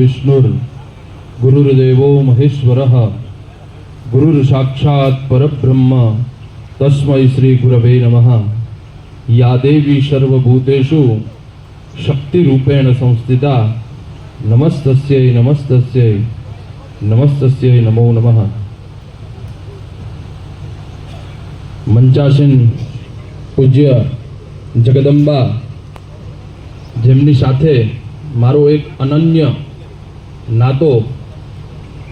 विष्णुर् गुरुर्देवो महेश्वरः गुरुर्साक्षात् परब्रह्म तस्मै श्री गुरवे नमः। या देवी सर्वभूतेषु शक्तिरूपेण संस्थिता नमस्तस्यै नमस्तस्यै नमस्तस्यै नमो नमः। મંચાસીન પૂજ્ય જગદંબા જેમની સાથે મારો એક અનન્ય નાતો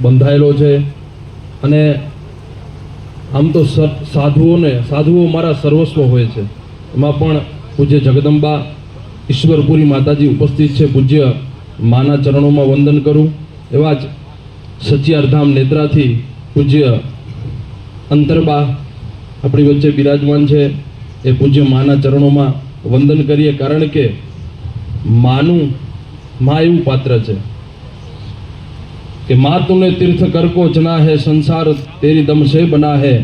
બંધાયેલો છે અને આમ તો સાધુઓ મારા સર્વસ્વ હોય છે, એમાં પણ પૂજ્ય જગદંબા ઈશ્વરપુરી માતાજી ઉપસ્થિત છે। પૂજ્ય માના ચરણોમાં વંદન કરું। એવા જ સચિયારધામ નેત્રાથી પૂજ્ય અંતરબા આપણી વચ્ચે બિરાજમાન છે। એ પૂજ્ય માના ચરણોમાં વંદન કરીએ, કારણ કે માનું માં એવું પાત્ર છે કે माँ तूने तीर्थ कर को जना है, संसार तेरी दम से बना है,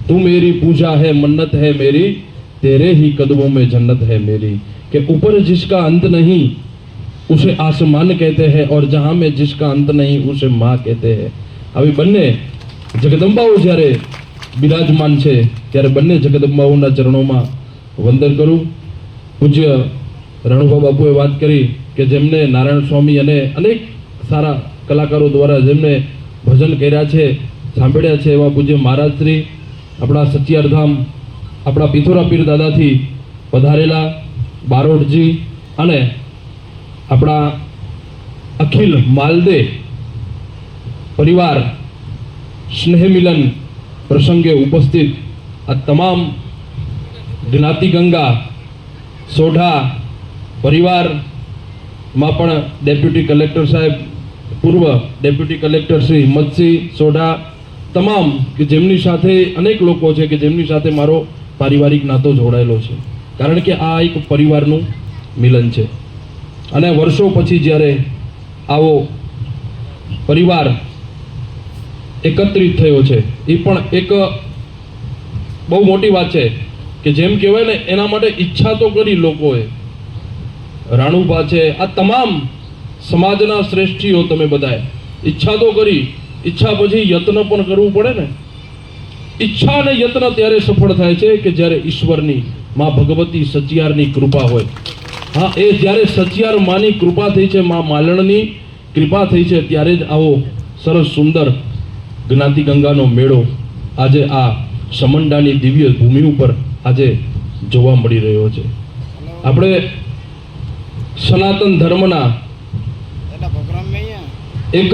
तू मेरी पूजा है, मन्नत है मेरी, तेरे ही कदमों में जन्नत है मेरी। कि ऊपर जिसका अंत नहीं उसे आसमान कहते हैं, और जहाँ में जिसका अंत नहीं उसे माँ कहते हैं। अभी बन्ने जगदंबाओ જ્યારે બિરાજમાન છે ત્યારે બંને જગદંબાઓના ચરણોમાં વંદન કરું। પૂજ્ય રણુભા બાપુએ વાત કરી કે જેમને નારાયણ સ્વામી અને અનેક સારા કલાકારો દ્વારા જેમને ભજન કર્યા છે, સાંભળ્યા છે, એવા પૂજ્ય મહારાજ શ્રી આપણા સચિયારધામ આપણા પિથોરા પીર દાદાથી પધારેલા બારોટજી અને આપણા અખિલ માલદે પરિવાર સ્નેહ મિલન પ્રસંગે ઉપસ્થિત આ તમામ જ્ઞાતિ ગંગા સોઢા પરિવારમાં પણ ડેપ્યુટી કલેક્ટર સાહેબ, પૂર્વ ડેપ્યુટી કલેક્ટર શ્રી હિંમતસિંહ સોઢા, તમામ કે જેમની સાથે અનેક લોકો છે કે જેમની સાથે મારો પારિવારિક નાતો જોડાયેલો છે, કારણ કે આ એક પરિવારનું મિલન છે। અને વર્ષો પછી જ્યારે આવો પરિવાર એકત્રિત થયો છે એ પણ એક બહુ મોટી વાત છે કે જેમ કહેવાય ને એના માટે ઈચ્છા તો કરી લોકોએ। રાણુભા છે, આ તમામ સમાજના શ્રેષ્ઠીઓ તમે બધાએ ઈચ્છા તો કરી, ઈચ્છા પછી યત્ન પણ કરવું પડે ને। ઈચ્છા અને યત્ન ત્યારે સફળ થાય છે કે જ્યારે ઈશ્વરની માં ભગવતી સચિયારની કૃપા હોય। હા, એ જ્યારે સચિયાર માની કૃપા થઈ છે, માં માલણની કૃપા થઈ છે, ત્યારે જ આવો સરસ સુંદર જ્ઞાતિ ગંગાનો મેળો આજે આ સમંડાની દિવ્ય ભૂમિ ઉપર આજે જોવા મળી રહ્યો છે। આપણે સનાતન ધર્મના એક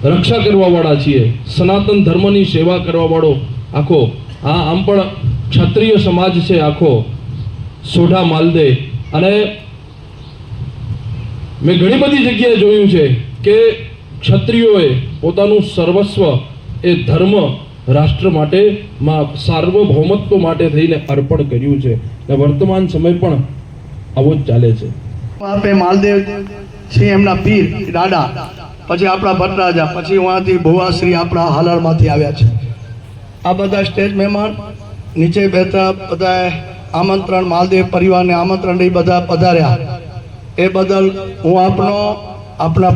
રક્ષા કરવાવાળા છીએ, સનાતન ધર્મની સેવા કરવાવાળો આખો આમ પણ ક્ષત્રિય સમાજ છે આખો સોઢા માલદે। અને મેં ઘણી બધી જગ્યાએ જોયું છે કે ક્ષત્રિયોએ પોતાનું સર્વસ્વ એ ધર્મ રાષ્ટ્ર માટે સાર્વભૌમત્વ માટે થઈને અર્પણ કર્યું છે અને વર્તમાન સમય પણ આવો જ ચાલે છે। આપે માલદેવ છે એમના પીર દાદા, પછી આપણા ભટ્ટરાજા, પછી વहाँથી ભુવાશ્રી આપણા હાલારમાંથી આવ્યા છે। આ બધા સ્ટેજ મહેમાન નીચે બેઠા બધા આમંત્રણ માલદેવ પરિવારને આમંત્રણ લઈ બધા પધાર્યા, એ બદલ હું આપણા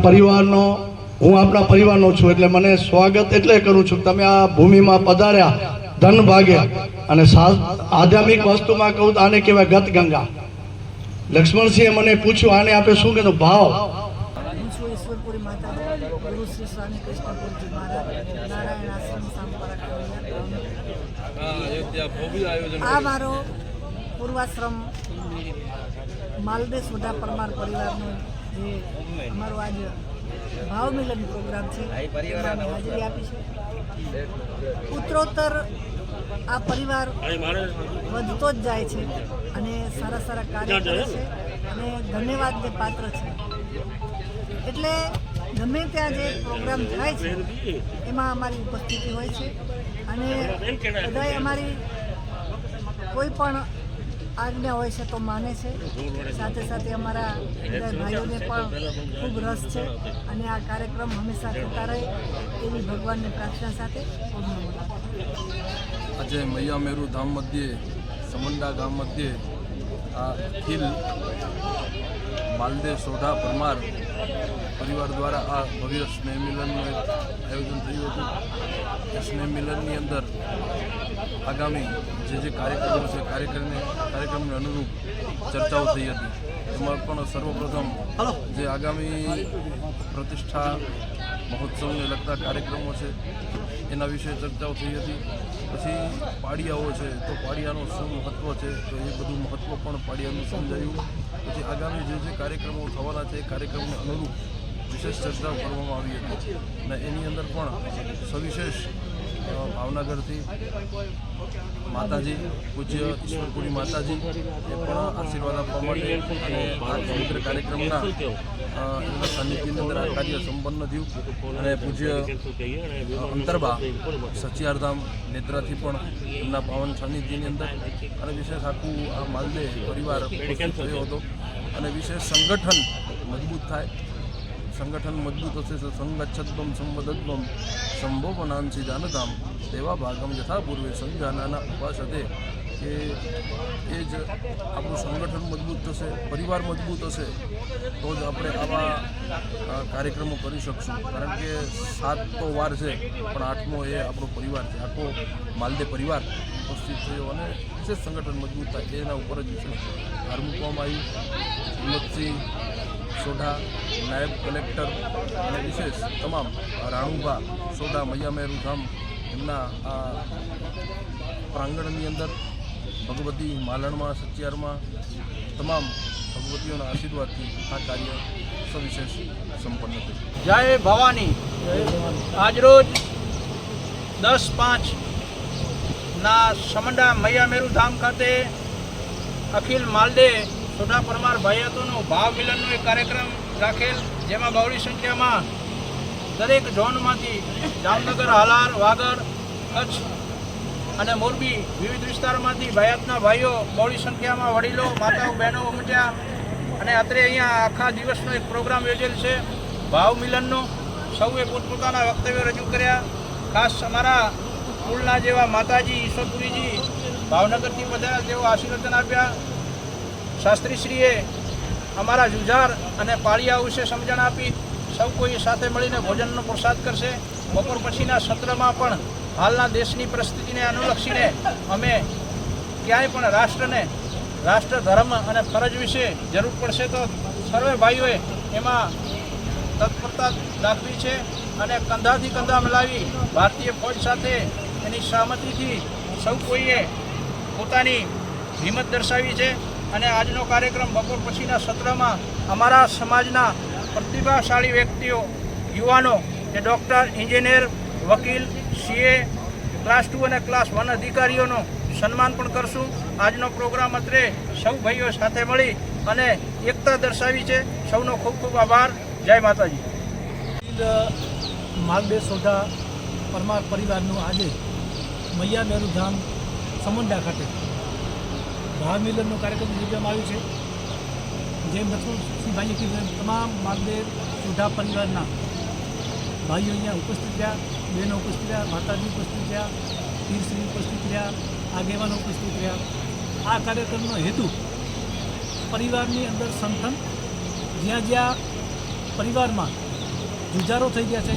પરિવારનો છું એટલે મને સ્વાગત એટલે કરું છું। તમે આ ભૂમિમાં પધાર્યા, ધન ભાગ્યા। અને આધ્યાત્મિક વસ્તુમાં કહું તો આને કહેવાય ગત ગંગા। લક્ષ્મણસિંહે મને પૂછ્યું આને આપણે શું કીધું ભાવ। ઈશ્વરપુરી માતા ગુરુ શ્રી સ્વામી કૃષ્ણપુરજી મહારાજ નારાયણ આશ્રમ સાંપરા। આ મારો પૂર્વાશ્રમ માલદે સોઢા પરમાર પરિવારનો જે અમારો આજ ભાવ મિલન પ્રોગ્રામ છે એમાં હાજરી આપી છે। ઉત્તરોત્તર આ પરિવાર વધતો જ જાય છે અને સારા સારા કાર્ય કરે છે અને ધન્યવાદને પાત્ર છે। એટલે ગમે ત્યાં જે પ્રોગ્રામ થાય છે એમાં અમારી ઉપસ્થિતિ હોય છે અને બધાએ અમારી કોઈ પણ આજ્ઞા હોય છે તો માને છે। સાથે સાથે અમારા બધા ભાઈઓને પણ ખૂબ રસ છે અને આ કાર્યક્રમ હંમેશા થતા રહે એવી ભગવાનની પ્રાર્થના સાથે આજે મૈયા મેરુ ધામ મધ્યે સમંડા ગામ મધ્યે આ અખિલ માલદેવ સોઢા પરમાર પરિવાર દ્વારા આ ભવ્ય સ્નેહ મિલનનું એક આયોજન થયું હતું. એ સ્નેહ મિલનની અંદર આગામી જે કાર્યક્રમો છે કાર્યક્રમને અનુરૂપ ચર્ચાઓ થઈ હતી. એમાં પણ સર્વપ્રથમ જે આગામી પ્રતિષ્ઠા મહોત્સવને લગતા કાર્યક્રમો છે એના વિશે ચર્ચાઓ થઈ હતી. પછી પાડિયાઓ છે તો પાડિયાનું શું મહત્ત્વ છે તો એ બધું મહત્ત્વ પણ પાડિયાનું સમજાયું. પછી આગામી જે કાર્યક્રમો થવાના છે એ કાર્યક્રમને અનુરૂપ વિશેષ ચર્ચાઓ કરવામાં આવી હતી. અને એની અંદર પણ સવિશેષ ભાવનગરથી માતાજી પૂજ્ય ઈશ્વરપુરી માતાજી એ પણ આશીર્વાદ આપવા માટે અને આ સમગ્ર કાર્યક્રમના એમના સાનિધ્યની અંદર આ કાર્ય સંપન્ન થયું. અને પૂજ્ય અંતરબા સચિયારધામ નેત્રાથી પણ એમના પાવન સાનિધ્યની અંદર અને વિશેષ આખું આ માલદેવ પરિવાર ઉપસ્થિત થયો હતો. અને વિશેષ સંગઠન મજબૂત થાય, સંગઠન મજબૂત હશે તો સંગચ્છદ્વમ સંવદદ્વમ સંભોવનાંસી જાનતામ તેવા ભાગમ યથા પૂર્વે સંજાનાના ઉપાસતે કે એ જ આપણું સંગઠન મજબૂત થશે, પરિવાર મજબૂત હશે તો જ આપણે આવા કાર્યક્રમો કરી શકશું. કારણ કે 7 તો વાર છે પણ 8મો એ આપણો પરિવાર છે. આખો માલદેવ પરિવાર ઉપસ્થિત થયો અને વિશેષ સંગઠન મજબૂત થાય એના ઉપર જ વિશેષ ભાર મૂકવામાં આવ્યું. હિંમતસિંહ સોઢા નાયબ કલેક્ટર અને વિશેષ તમામ રાણુભા સોઢા મૈયા મેરુ ધામ એમના આ પ્રાંગણની અંદર ભગવતી માલણમાં સચિયારમાં તમામ ભગવતીઓના આશીર્વાદથી આ કાર્ય સવિશેષ સંપન્ન થયું. જય ભવાની. આજરોજ 10/5ના સમંડા મૈયા મેરુ ધામ ખાતે અખિલ માલદેવ સોઢા પરમાર ભાઈયાતોનો ભાવ મિલનનો એક કાર્યક્રમ રાખેલ, જેમાં બહોળી સંખ્યામાં દરેક ઝોનમાંથી જામનગર, હાલાર, વાગડ, કચ્છ અને મોરબી વિવિધ વિસ્તારોમાંથી ભાયાતના ભાઈઓ બહોળી સંખ્યામાં વડીલો, માતાઓ, બહેનો ઉમટ્યા અને અત્રે અહીંયા આખા દિવસનો એક પ્રોગ્રામ યોજેલ છે ભાવ મિલનનો. સૌએ પોતપોતાના વક્તવ્યો રજૂ કર્યા. ખાસ અમારા કુળના જેવા માતાજી ઈશ્વરપુરીજી ભાવનગરથી બધા તેઓ આશીર્વચન આપ્યા. શાસ્ત્રીશ્રીએ અમારા જુજાર અને પાળિયા વિશે સમજણ આપી. સૌ કોઈ સાથે મળીને ભોજનનો પ્રસાદ કરશે. બપોર પછીના સત્રમાં પણ હાલના દેશની પરિસ્થિતિને અનુલક્ષીને અમે ક્યાંય પણ રાષ્ટ્ર ધર્મ અને ફરજ વિશે જરૂર પડશે તો સર્વે ભાઈઓએ એમાં તત્પરતા દાખવી છે અને કંધાથી કંધા મિલાવી ભારતીય ફૌજ સાથે એની સહમતિથી સૌ કોઈએ પોતાની હિંમત દર્શાવી છે. અને આજનો કાર્યક્રમ બપોર પછીના સત્રમાં અમારા સમાજના પ્રતિભાશાળી વ્યક્તિઓ, યુવાનો જે ડૉક્ટર, એન્જિનિયર, વકીલ, CA, ક્લાસ 2 અને ક્લાસ 1 અધિકારીઓનું સન્માન પણ કરશું. આજનો પ્રોગ્રામ અત્રે સૌ ભાઈઓ સાથે મળી અને એકતા દર્શાવી છે. સૌનો ખૂબ ખૂબ આભાર. જય માતાજી. માલદેવ સોઢા પરમાર પરિવારનું આજે મૈયા મેરુ ધામ સમંડા ખાતે ભાવ મિલનનો કાર્યક્રમ યોજવામાં આવ્યો છે. જેમ રસુલસિંહભાઈએ કીધું તમામ માલદેવ સોઢા પરિવારના ભાઈઓ અહીંયા ઉપસ્થિત રહ્યા, બહેનો ઉપસ્થિત રહ્યા, માતાજી ઉપસ્થિત રહ્યા, પીરશ્રી ઉપસ્થિત રહ્યા, આગેવાનો ઉપસ્થિત રહ્યા. આ કાર્યક્રમનો હેતુ પરિવારની અંદર સંગઠન, જ્યાં પરિવારમાં જુજારો થઈ ગયા છે,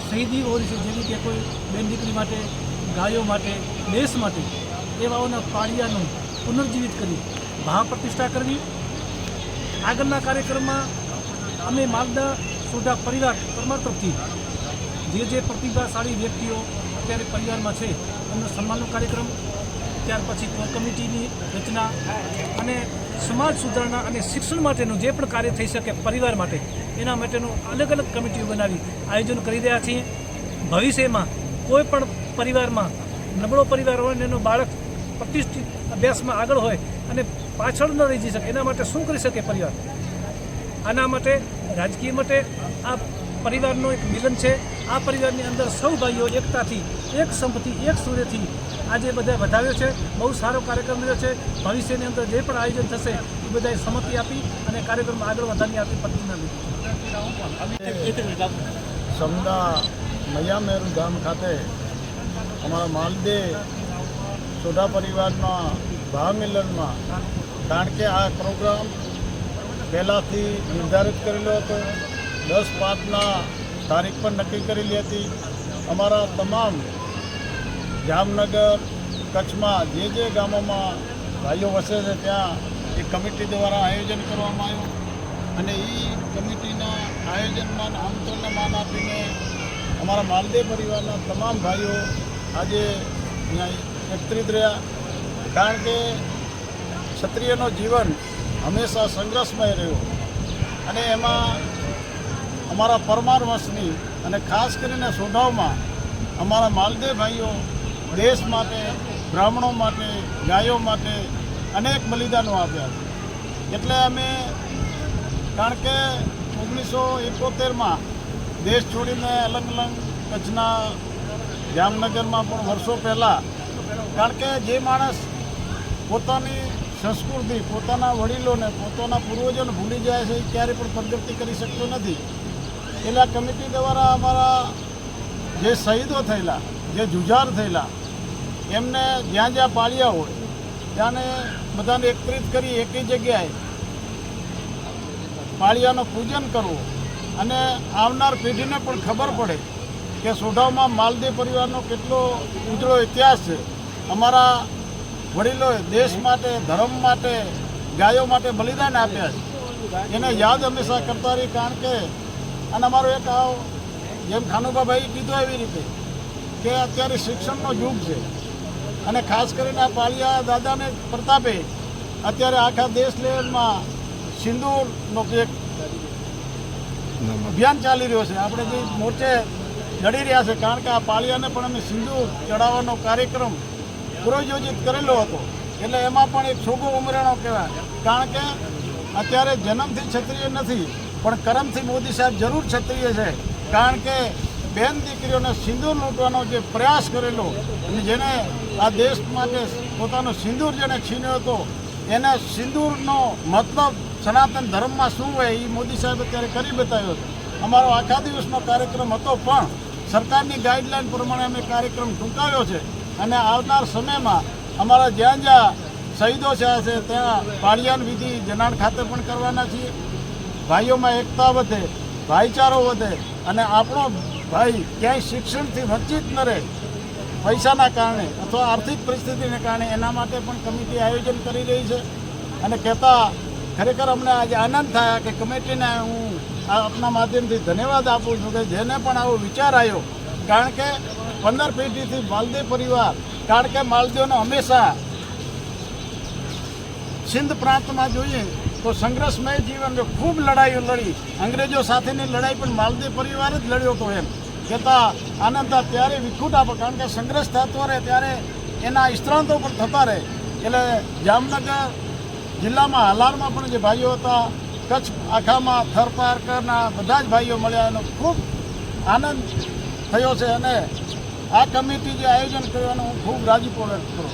શહીદી હોય છે, જેવી કે કોઈ બેન દીકરી માટે, ગાયો માટે, દેશ માટે, એવાઓના પાળિયાનું પુનર્જીવિત કરી ભાવ પ્રતિષ્ઠા કરવી. આગળના કાર્યક્રમમાં અમે માલદા સોઢા પરિવાર પરમાર તરફથી જે પ્રતિભાશાળી વ્યક્તિઓ અત્યારે પરિવારમાં છે એમનો સન્માનનો કાર્યક્રમ, ત્યાર પછી કમિટીની રચના અને સમાજ સુધારણા અને શિક્ષણ માટેનું જે પણ કાર્ય થઈ શકે પરિવાર માટે એના માટેનું અલગ અલગ કમિટીઓ બનાવી આયોજન કરી રહ્યા છીએ. ભવિષ્યમાં કોઈ પણ પરિવારમાં નબળો પરિવાર હોય અને એનું બાળક પ્રતિષ્ઠિત અભ્યાસમાં આગળ હોય અને પાછળ ન રહી જઈ શકે, એના માટે શું કરી શકે પરિવાર? આના માટે રાજકીય માટે આ પરિવારનો એક મિલન છે. આ પરિવારની અંદર સૌ ભાઈઓ એકતાથી, એક સંપથી, એક સૂર્યથી આજે બધા વધાવ્યો છે. બહુ સારો કાર્યક્રમ રહ્યો છે. ભવિષ્યની અંદર જે પણ આયોજન થશે એ બધાએ સંમતિ આપી અને કાર્યક્રમ આગળ વધારવાની આપી પ્રતિજ્ઞા લીધી. સમદા મૈયા મેરુ ધામ ખાતે અમારા માલદેવ સોઢા પરિવારના ભાવ મિલનમાં, કારણ કે આ પ્રોગ્રામ પહેલાંથી નિર્ધારિત કરેલો હતો. 10/5ના તારીખ પણ નક્કી કરેલી હતી. અમારા તમામ જામનગર કચ્છમાં જે ગામોમાં ભાઈઓ વસે છે ત્યાં એક કમિટી દ્વારા આયોજન કરવામાં આવ્યું અને એ કમિટીના આયોજનમાં આમંત્રણને માન આપીને અમારા માલદેવ પરિવારના તમામ ભાઈઓ આજે અહીંયા એકત્રિત રહ્યા. કારણ કે ક્ષત્રિયનો જીવન હંમેશા સંઘર્ષમય રહ્યો અને એમાં અમારા પરમાર વંશની અને ખાસ કરીને સોઢાઓમાં અમારા માલદેવ ભાઈઓ દેશ માટે, બ્રાહ્મણો માટે, ગાયો માટે અનેક બલિદાનો આપ્યા છે. એટલે અમે કારણ કે 1971માં દેશ છોડીને અલગ કચ્છના જામનગરમાં પણ વર્ષો પહેલાં, કારણ કે જે માણસ પોતાની સંસ્કૃતિ, પોતાના વડીલોને, પોતાના પૂર્વજોને ભૂલી જાય છે એ ક્યારેય પણ પ્રગતિ કરી શકતો નથી. એટલે આ કમિટી દ્વારા અમારા જે શહીદો થયેલા, જે જુજાર થયેલા, એમને જ્યાં પાળ્યા હોય ત્યાંને બધાને એકત્રિત કરી એકી જગ્યાએ પાળિયાનું પૂજન કરવું અને આવનાર પેઢીને પણ ખબર પડે કે સોઢામાં માલદેવ પરિવારનો કેટલો ઉજળો ઇતિહાસ છે. અમારા વડીલોએ દેશ માટે, ધર્મ માટે, ગાયો માટે બલિદાન આપ્યા છે. એને યાદ હંમેશા કરતા રહી. કારણ કે અને અમારો એક જેમ ખાનુભાભાઈ કીધું એવી રીતે કે અત્યારે શિક્ષણનો યુગ છે અને ખાસ કરીને આ પાળિયા દાદાને પ્રતાપે અત્યારે આખા દેશ લેવલમાં સિંદૂરનો એક અભિયાન ચાલી રહ્યો છે. આપણે જે મોરચે લડી રહ્યા છે, કારણ કે આ પાળિયાને પણ અમે સિંદૂર ચડાવવાનો કાર્યક્રમ પુરોયોજિત કરેલો હતો. એટલે એમાં પણ એક છોગો ઉમેરાણો કહેવાય. કારણ કે અત્યારે જન્મથી ક્ષત્રિય નથી, પણ કરમથી મોદી સાહેબ જરૂર ક્ષત્રિય છે. કારણ કે બેન દીકરીઓને સિંદૂર લૂંટવાનો જે પ્રયાસ કરેલો અને જેને આ દેશ માટે પોતાનો સિંદૂર જેને છીન્યો હતો, એને સિંદૂરનો મતલબ સનાતન ધર્મમાં શું હોય એ મોદી સાહેબ અત્યારે કરી બતાવ્યો હતો. અમારો આખા દિવસનો કાર્યક્રમ હતો, પણ સરકારની ગાઈડલાઈન પ્રમાણે અમે કાર્યક્રમ ટૂંકાવ્યો છે અને આવનાર સમયમાં અમારા જ્યાં શહીદો થયા છે ત્યાં પાળિયાન વિધિ જનાણ ખાતે પણ કરવાના છીએ. ભાઈઓમાં એકતા વધે, ભાઈચારો વધે અને આપણો ભાઈ ક્યાંય શિક્ષણથી વંચિત ન રહે પૈસાના કારણે અથવા આર્થિક પરિસ્થિતિને કારણે, એના માટે પણ કમિટી આયોજન કરી રહી છે. અને કહેતા ખરેખર અમને આજે આનંદ થયા કે કમિટીને હું આપના માધ્યમથી ધન્યવાદ આપું છું કે જેને પણ આવો વિચાર આવ્યો. કારણ કે 15 પેઢીથી માલદેવ પરિવાર, કારણ કે માલદેવનો હંમેશા સિંધ પ્રાંતમાં જોઈએ તો સંઘર્ષમય જીવન, ખૂબ લડાઈઓ લડી. અંગ્રેજો સાથેની લડાઈ પણ માલદેવ પરિવાર જ લડ્યો હતો. એમ કહેતા આનંદ થાય. ત્યારે વિખૂટ આપે, કારણ કે સંઘર્ષ થતો રહે ત્યારે એના નિષ્ણાંતો પણ થતા રહે. એટલે જામનગર જિલ્લામાં હાલારમાં પણ જે ભાઈઓ હતા, કચ્છ આખામાં થરપારકરના બધા જ ભાઈઓ મળ્યા, એનો ખૂબ આનંદ થયો છે. અને આ કમિટી જે આયોજન કરવાનું હું ખૂબ રાજીપો વ્યક્ત કરું.